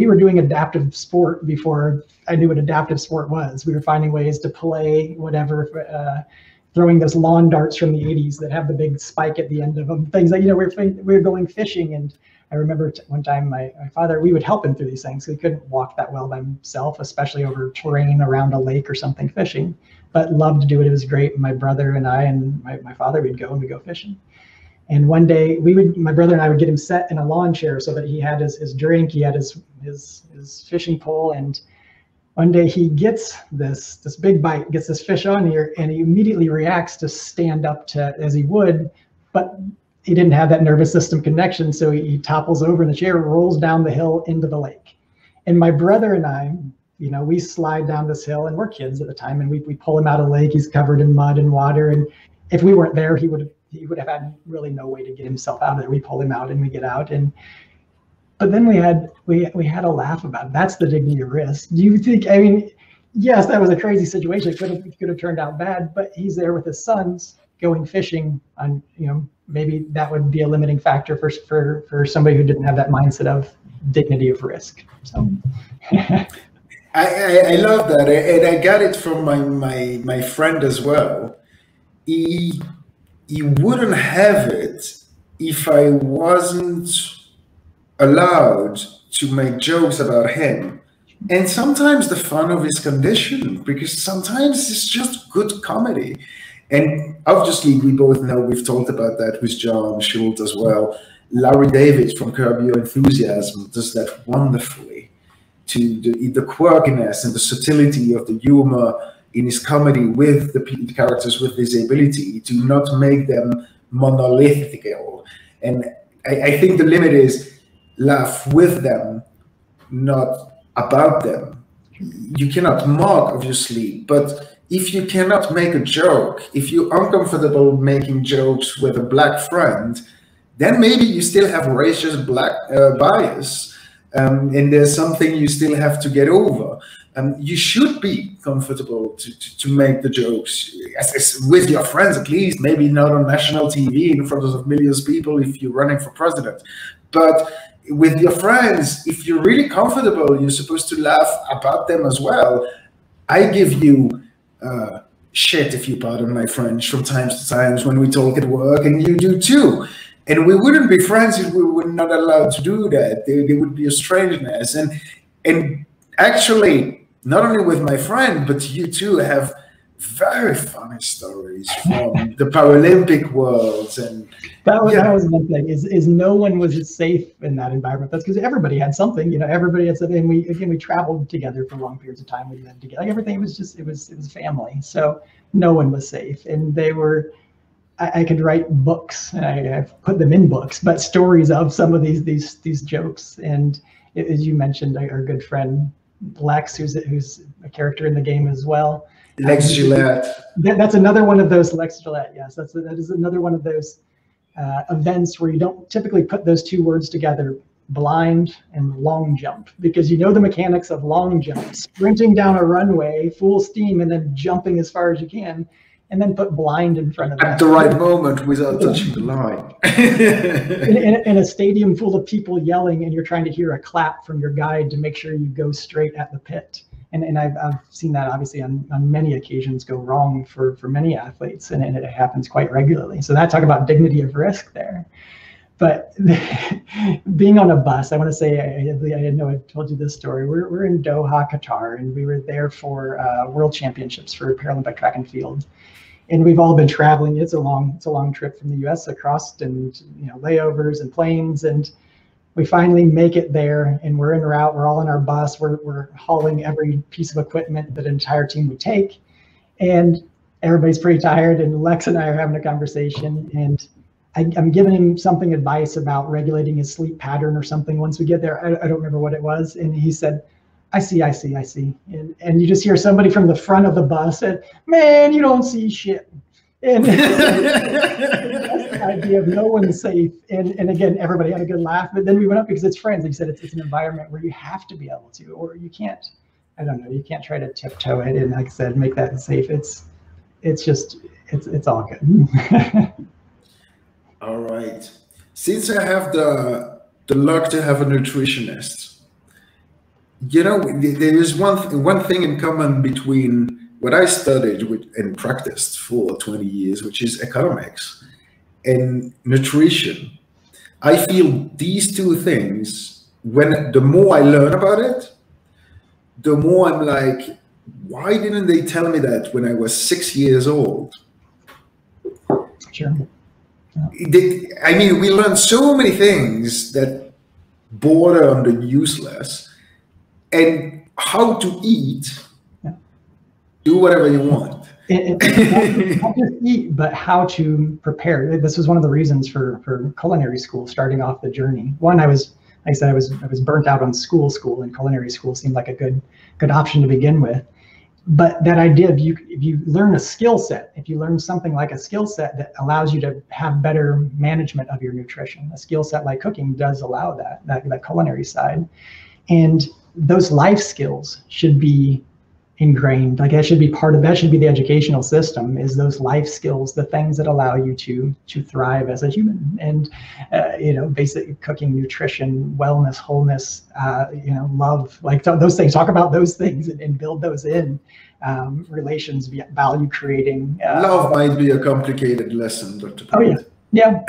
were doing adaptive sport before I knew what adaptive sport was. We were finding ways to play whatever, throwing those lawn darts from the 80s that have the big spike at the end of them. Things like, we were going fishing. And I remember one time my father, we would help him through these things. He couldn't walk that well by himself, especially over terrain around a lake or something fishing, but loved to do it. It was great. My brother and I and my father, we'd go fishing. And one day my brother and I would get him set in a lawn chair so that he had his drink, he had his fishing pole. And one day he gets this big bite, gets this fish on here, and he immediately reacts to stand up as he would, but he didn't have that nervous system connection. So he topples over in the chair, rolls down the hill into the lake. And my brother and I, we slide down this hill, and we're kids at the time, and we pull him out of the lake. He's covered in mud and water. And if we weren't there, he would have had really no way to get himself out of there. We pull him out and we get out. But then we had a laugh about it. That's the dignity of risk. Do you think, yes, that was a crazy situation. It could have turned out bad, but he's there with his sons going fishing on, maybe that would be a limiting factor for somebody who didn't have that mindset of dignity of risk. So I love that. And I got it from my friend as well. He wouldn't have it if I wasn't allowed to make jokes about him. And sometimes the fun of his condition, because sometimes it's just good comedy. And obviously we both know, we've talked about that with John Schultz as well. Larry David from Curb Your Enthusiasm does that wonderfully, to the quirkiness and the subtlety of the humor in his comedy with the characters with disability, to not make them monolithical. And I think the limit is laugh with them, not about them. You cannot mock, obviously, but if you cannot make a joke, if you're uncomfortable making jokes with a black friend, then maybe you still have racist black bias, and there's something you still have to get over. You should be comfortable to make the jokes with your friends, at least, maybe not on national TV in front of millions of people if you're running for president. But with your friends, if you're really comfortable, you're supposed to laugh about them as well. I give you shit, if you pardon my French, from time to time when we talk at work, and you do too. And we wouldn't be friends if we were not allowed to do that. There would be a strangeness. And actually, not only with my friend, but you too have very funny stories from the Paralympic worlds. And that was one thing, is no one was safe in that environment. That's because everybody had something, you know, everybody had something. And we traveled together for long periods of time. We lived together. Like everything was just, it was family. So no one was safe. And they were, I could write books, and I've put them in books, but stories of some of these jokes. And as you mentioned, our good friend Lex, who's a character in the game as well. Lex Gillette. That's another one of those, Lex Gillette. Yes, that is another one of those events where you don't typically put those two words together, blind and long jump, because you know the mechanics of long jump, sprinting down a runway full steam and then jumping as far as you can, and then put blind in front of it. At the right moment without touching the line. in a stadium full of people yelling, and you're trying to hear a clap from your guide to make sure you go straight at the pit. And I've seen that obviously on many occasions go wrong for many athletes, and it happens quite regularly. So that talk about dignity of risk there. But being on a bus, I want to say, I know I told you this story. We're in Doha, Qatar, and we were there for World Championships for Paralympic track and field. And we've all been traveling. It's a long trip from the U.S. across, and you know, layovers and planes. And we finally make it there, and we're en route. We're all in our bus. We're hauling every piece of equipment that an entire team would take, and everybody's pretty tired. And Lex and I are having a conversation, and I'm giving him something advice about regulating his sleep pattern or something. Once we get there, I don't remember what it was, and he said, I see. And you just hear somebody from the front of the bus said, man, you don't see shit. And that's the idea of no one's safe. And again, everybody had a good laugh, but then we went up because it's friends. He said it's an environment where you have to be able to, or you can't, I don't know, you can't try to tiptoe it. And like I said, make that safe. It's all good. All right. Since I have the luck to have a nutritionist, you know, there is one thing in common between what I studied and practiced for 20 years, which is economics and nutrition. I feel these two things, the more I learn about it, the more I'm like, why didn't they tell me that when I was 6 years old? Sure. I mean, we learn so many things that border on the useless, and how to eat, do whatever you want. Not just eat, but how to prepare. This was one of the reasons for culinary school, starting off the journey. One, I was burnt out on school, and culinary school seemed like a good option to begin with. But that idea of if you learn a skill set, if you learn something like a skill set that allows you to have better management of your nutrition, a skill set like cooking does allow that culinary side. And those life skills should be ingrained. Like that should be the educational system, is those life skills, the things that allow you to thrive as a human. And you know, basic cooking, nutrition, wellness, wholeness, you know, love, like those things. Talk about those things and build those in. Relations, value creating. Love might be a complicated lesson, Dr. Oh yeah.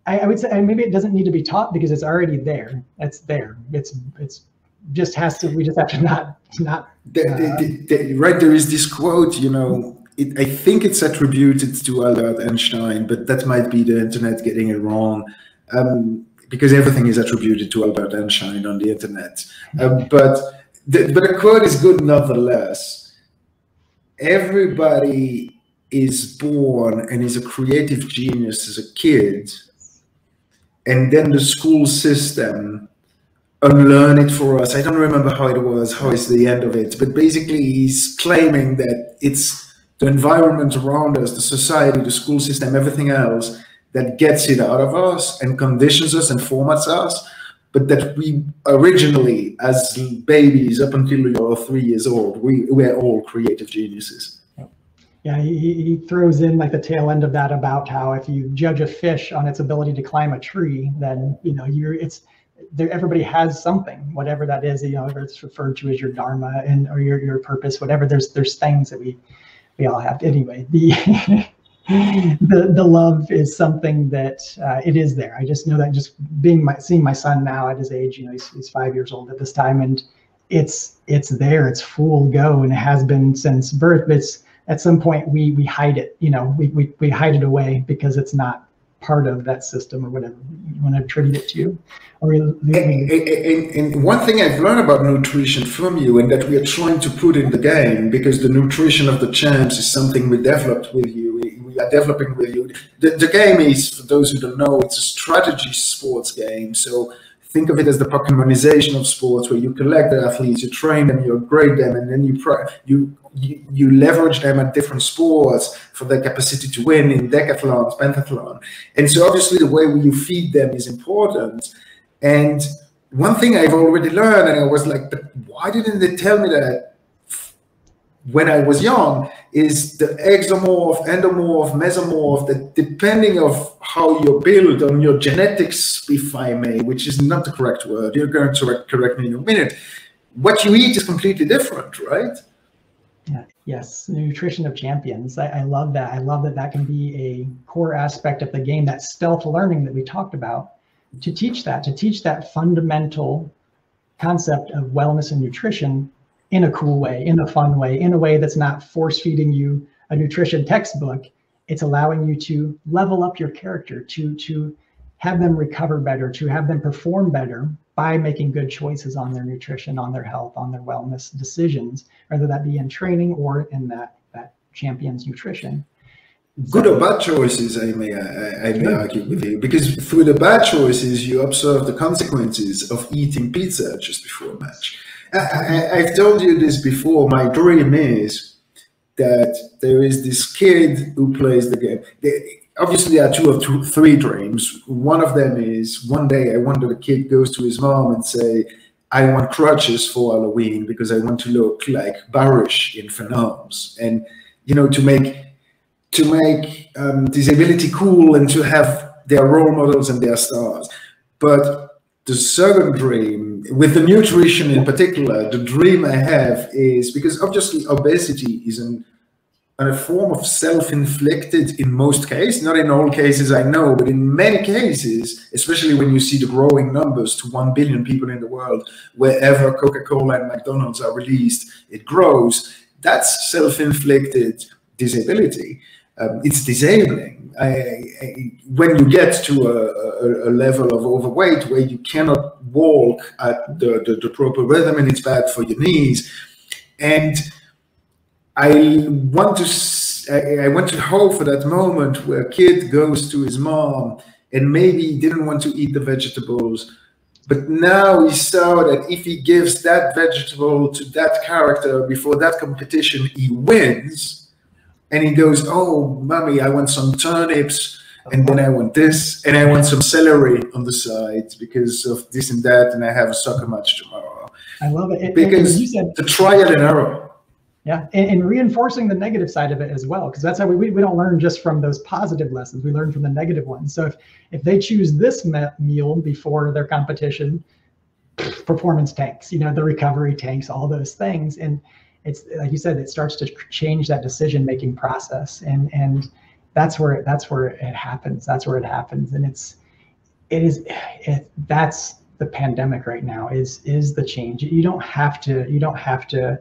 I would say maybe it doesn't need to be taught because it's already there. It's there. It's just has to. We just have to not. Right. There is this quote. You know, I think it's attributed to Albert Einstein, but that might be the internet getting it wrong, because everything is attributed to Albert Einstein on the internet. But the quote is good nonetheless. Everybody is born and is a creative genius as a kid. And then the school system unlearn it for us. I don't remember how it was, how is the end of it, but basically he's claiming that it's the environment around us, the society, the school system, everything else that gets it out of us and conditions us and formats us, but that we originally, as babies, up until we were 3 years old, we're all creative geniuses. Yeah, he throws in like the tail end of that about how if you judge a fish on its ability to climb a tree, then you know everybody has something, whatever that is. You know, whether it's referred to as your dharma or your purpose, whatever. There's things that we all have. Anyway, the love is something that it is there. I just know that just seeing my son now at his age, you know, he's 5 years old at this time, and it's there, it's full go, and it has been since birth. But it's, at some point we hide it, you know, we hide it away because it's not part of that system or whatever you want to attribute it to. Or and one thing I've learned about nutrition from you, and that we are trying to put in the game, because the nutrition of the champs is something we developed with you, we are developing with you. The game is, for those who don't know, it's a strategy sports game. So think of it as the Pokemonization of sports, where you collect the athletes, you train them, you upgrade them, and then you leverage them at different sports for their capacity to win in decathlons, pentathlon. And so obviously the way you feed them is important. And one thing I've already learned, and I was like, but why didn't they tell me that when I was young, is the exomorph, endomorph, mesomorph, that depending of how you're built on your genetics, if I may, which is not the correct word, you're going to correct me in a minute, what you eat is completely different, right? Yeah. Yes, nutrition of champions. I love that. I love that that can be a core aspect of the game, that stealth learning that we talked about, to teach that fundamental concept of wellness and nutrition in a cool way, in a fun way, in a way that's not force feeding you a nutrition textbook. It's allowing you to level up your character, to have them recover better, to have them perform better by making good choices on their nutrition, on their health, on their wellness decisions, whether that be in training or in that champion's nutrition. Good or bad choices, I may argue with you, because through the bad choices, you observe the consequences of eating pizza just before a match. I've told you this before. My dream is that there is this kid who plays the game. Obviously, there are two or three dreams. One of them is, one day I want the kid goes to his mom and say, I want crutches for Halloween because I want to look like Barish in Phenoms, and you know, to make disability cool and to have their role models and their stars. But the second dream, with the nutrition in particular, the dream I have is, because obviously obesity is a form of self-inflicted in most cases, not in all cases I know, but in many cases, especially when you see the growing numbers to 1 billion people in the world, wherever Coca-Cola and McDonald's are released, it grows. That's self-inflicted disability. It's disabling. When you get to a level of overweight where you cannot walk at the proper rhythm, and it's bad for your knees. And I want to hope for that moment where a kid goes to his mom and maybe he didn't want to eat the vegetables, but now he saw that if he gives that vegetable to that character before that competition, he wins. And he goes, oh, mommy, I want some turnips, and then I want this, and I want some celery on the side because of this and that, and I have a soccer match tomorrow. I love it. Because you said the trial and error. Yeah, and reinforcing the negative side of it as well, because that's how we don't learn just from those positive lessons. We learn from the negative ones. So if they choose this meal before their competition, performance tanks, you know, the recovery tanks, all those things. And it's like you said, it starts to change that decision-making process, and that's where it happens. That's where it happens, and that's the pandemic right now. Is the change. You don't have to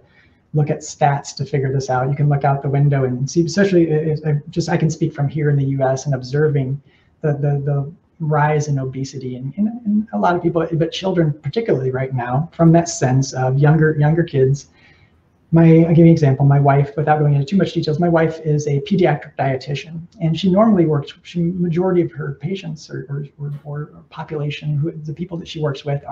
look at stats to figure this out. You can look out the window and see. Especially, I can speak from here in the U.S. and observing the rise in obesity in a lot of people, but children particularly right now, from that sense of younger kids. I'll give you an example. My wife, without going into too much details, my wife is a pediatric dietitian, and she normally works. Majority of her patients or population, the people that she works with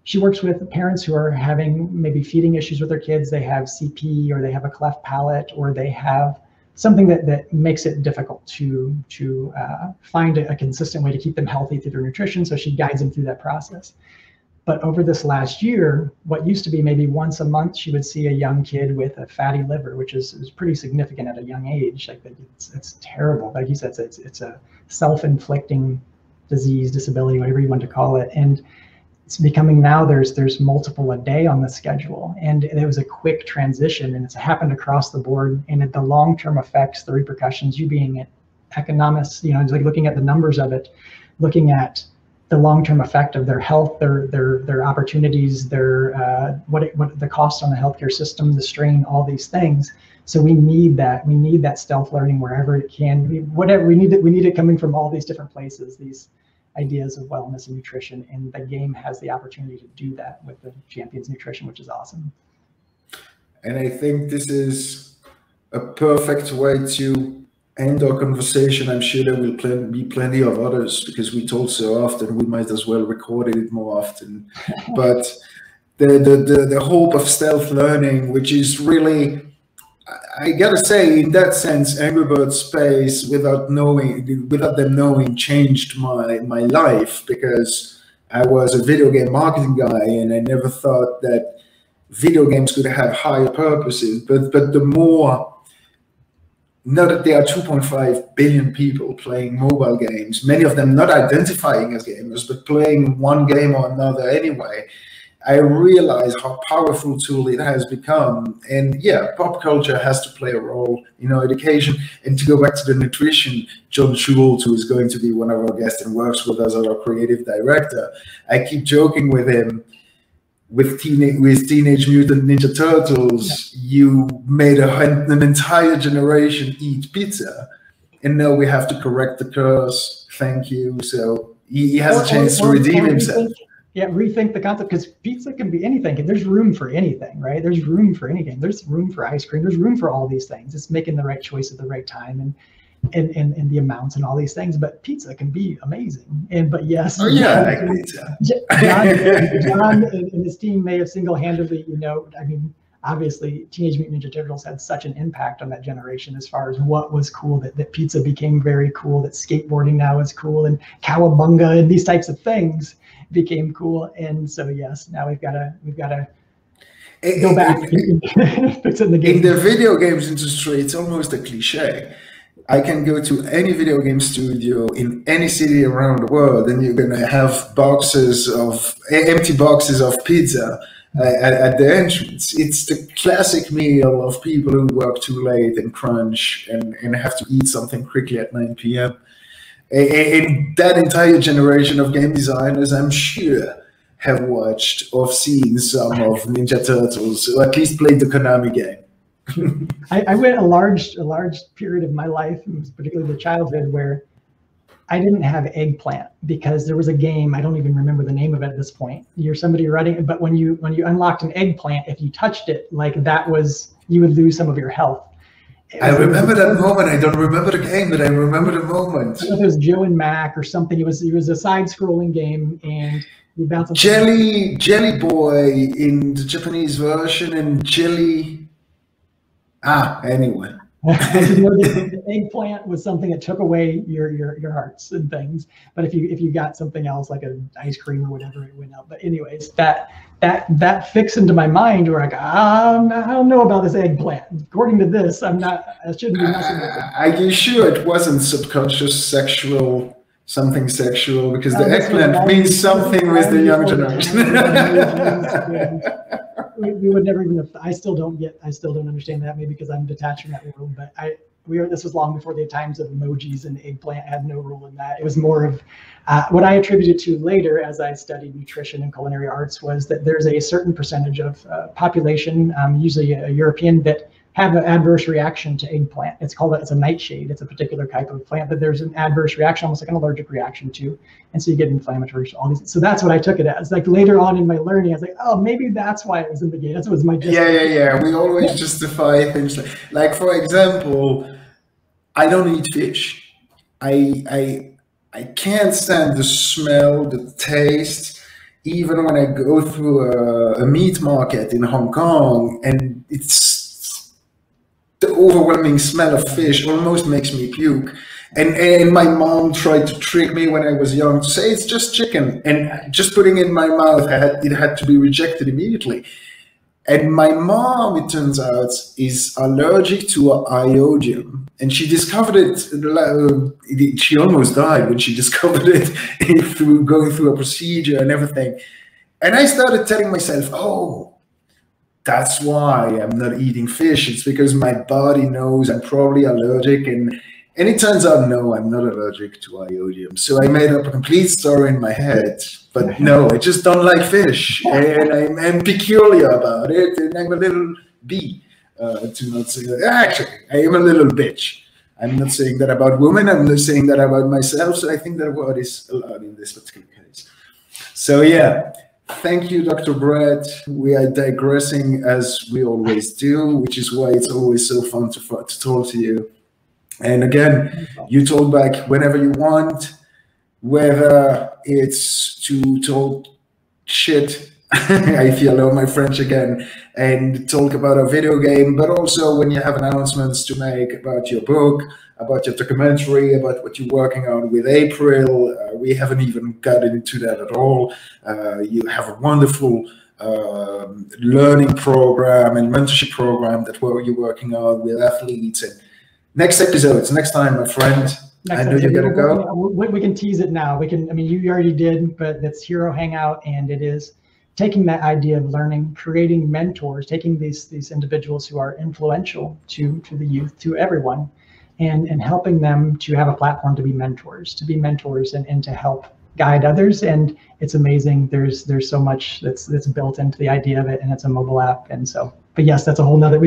she works with parents who are having maybe feeding issues with their kids. They have CP, or they have a cleft palate, or they have something that makes it difficult to find a consistent way to keep them healthy through their nutrition. So she guides them through that process. But over this last year, what used to be maybe once a month, she would see a young kid with a fatty liver, which is pretty significant at a young age. Like, it's terrible. Like you said, it's a self-inflicting disease, disability, whatever you want to call it. And it's becoming now there's multiple a day on the schedule. And there was a quick transition, and it's happened across the board. And the long-term effects, the repercussions, you being an economist, you know, it's like looking at the numbers of it, looking at the long-term effect of their health, their opportunities, what the cost on the healthcare system, the strain, all these things. So we need that stealth learning wherever it can. Whatever we need it coming from all these different places. These ideas of wellness and nutrition, and the game has the opportunity to do that with the Champions Nutrition, which is awesome. And I think this is a perfect way to end our conversation. I'm sure there will be plenty of others, because we talk so often, we might as well record it more often. But the hope of stealth learning, which is really, I gotta say, in that sense, Angry Birds Space, without them knowing, changed my life, because I was a video game marketing guy, and I never thought that video games could have higher purposes. But the more, now that there are 2.5 billion people playing mobile games, many of them not identifying as gamers, but playing one game or another anyway, I realize how powerful tool it has become. And yeah, pop culture has to play a role in our education. And to go back to the nutrition, John Schultz, who is going to be one of our guests and works with us as our creative director, I keep joking with him, with Teenage Mutant Ninja Turtles, you made an entire generation eat pizza, and now we have to correct the curse. Thank you. So he has a chance to redeem himself. Yeah, rethink the concept, because pizza can be anything, and there's room for anything, right? There's room for anything. There's room for ice cream. There's room for all these things. It's making the right choice at the right time, and the amounts and all these things. But pizza can be amazing. But yes, oh yeah, I like pizza. John and his team may have single-handedly, I mean, obviously Teenage Mutant Ninja Turtles had such an impact on that generation as far as what was cool, that pizza became very cool, that skateboarding now is cool, and cowabunga and these types of things became cool. And so yes, now we've got to go back and fix it in the game. In the video games industry, it's almost a cliche. I can go to any video game studio in any city around the world, and you're gonna have empty boxes of pizza at the entrance. It's the classic meal of people who work too late and crunch and have to eat something quickly at 9 p.m. And that entire generation of game designers, I'm sure, have watched or seen some of Ninja Turtles, or at least played the Konami game. I went a large period of my life, particularly the childhood, where I didn't have eggplant, because there was a game, I don't even remember the name of it at this point. You're somebody running, but when you unlocked an eggplant, if you touched it, like you would lose some of your health. I remember that moment. I don't remember the game, but I remember the moment. I don't know if it was Joe and Mac or something. It was a side-scrolling game, and you bounce on Jelly Boy in the Japanese version, and anyway. The eggplant was something that took away your hearts and things. But if you got something else, like an ice cream or whatever, it went out. But anyways, that fixed into my mind, where I don't know about this eggplant. According to this, I shouldn't be messing with it. Are you sure it wasn't subconscious something sexual? Because the eggplant means something with the young generation. We would never even. I still don't understand that. Maybe because I'm detached from that world. But this was long before the times of emojis, and eggplant had no role in that. It was more of what I attributed to later, as I studied nutrition and culinary arts, was that there's a certain percentage of population, usually a European, that have an adverse reaction to eggplant. It's a nightshade. It's a particular type of plant that there's an adverse reaction, almost like an allergic reaction to. And so you get inflammatory, all these. So that's what I took it as. Like later on in my learning, I was like, oh, maybe that's why it was in the game. That was my Yeah. We always justify things like, for example, I don't eat fish. I can't stand the smell, the taste, even when I go through a meat market in Hong Kong, and the overwhelming smell of fish almost makes me puke. And my mom tried to trick me when I was young to say it's just chicken, and just putting it in my mouth, it had to be rejected immediately. And my mom, it turns out, is allergic to iodium, and she discovered it. She almost died when she discovered it through going through a procedure and everything. And I started telling myself, oh, that's why I'm not eating fish. It's because my body knows I'm probably allergic, and And it turns out, no, I'm not allergic to iodium. So I made up a complete story in my head. But no, I just don't like fish. And I'm peculiar about it. And I'm a little bee, to not say that. Actually, I am a little bitch. I'm not saying that about women. I'm not saying that about myself. So I think that word is allowed in this particular case. So yeah, thank you, Dr. Brett. We are digressing as we always do, which is why it's always so fun to talk to you. And again, you talk back whenever you want, whether it's to talk shit, I feel my French again, and talk about a video game, but also when you have announcements to make about your book, about your documentary, about what you're working on with April. We haven't even got into that at all. You have a wonderful learning program and mentorship program that you're working on with athletes. And next episodes, next time, my friend. I know you're gonna go. We can tease it now. We can. I mean, you already did, but that's Hero Hangout, and it is taking that idea of learning, creating mentors, taking these individuals who are influential to the youth, to everyone, and helping them to have a platform to be mentors, and to help guide others. And it's amazing. There's so much that's built into the idea of it, and it's a mobile app. And so, but yes, that's a whole nother.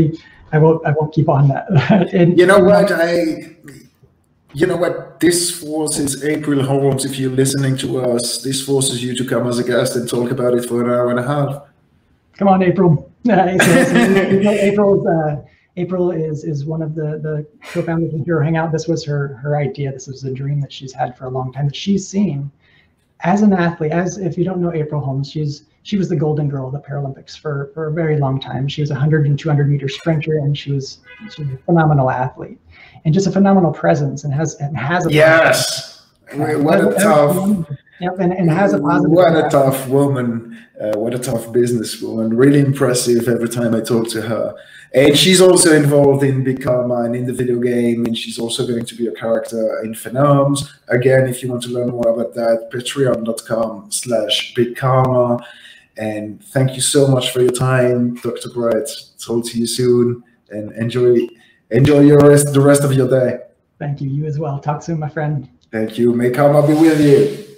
I won't keep on that. And, you know what? You know what? This forces April Holmes, if you're listening to us, this forces you to come as a guest and talk about it for an hour and a half. Come on, April. April is one of the co-founders of Hero Hangout. This was her idea. This is a dream that she's had for a long time, that she's seen as an athlete. As if you don't know April Holmes, she was the golden girl of the Paralympics for a very long time. She was a 100 and 200 meter sprinter, and she was a phenomenal athlete, and just a phenomenal presence, and has a yes. What a tough. Yep, and has a positive. What a tough woman. What a tough businesswoman. Really impressive every time I talk to her. And she's also involved in Big Karma and in the video game, and she's also going to be a character in Phenoms. Again, if you want to learn more about that, patreon.com/Big Karma. And thank you so much for your time, Dr. Brett. Talk to you soon, and enjoy the rest of your day. Thank you. You as well. Talk soon, my friend. Thank you. May karma be with you.